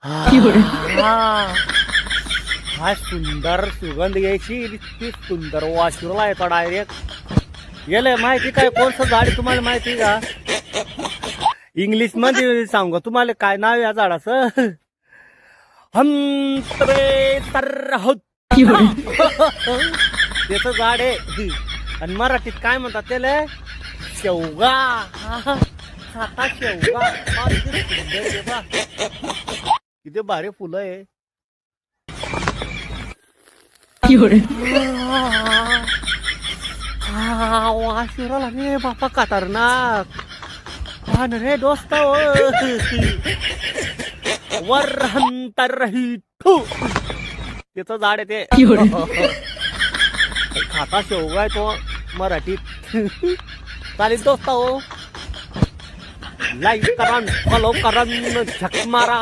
हा. काय सुंदर सुगंध यायची इतकी सुंदर वाशुरला येतो डायरेक्ट. गेले माहिती काय कोणतं झाड आहे तुम्हाला माहिती का? इंग्लिश मध्ये सांगू तुम्हाला काय नाव या झाडाचं? हंत्रे तरहुत. त्याचं झाड आहे. आणि मराठीत काय म्हणतात त्याला? शेवगा. खाता शेवगा. किती सुंदर आहे बा. किती भारी फुलं आहे. वाशिराला रे बापा खतरनाक. पान रे दोस्त वरहंतरही त्याचं झाड आहे ते. खाता शेवगा आहे तो मराठीत. चालेल दोस्त हो. लाईक करा, फॉलो करा, झक मारा.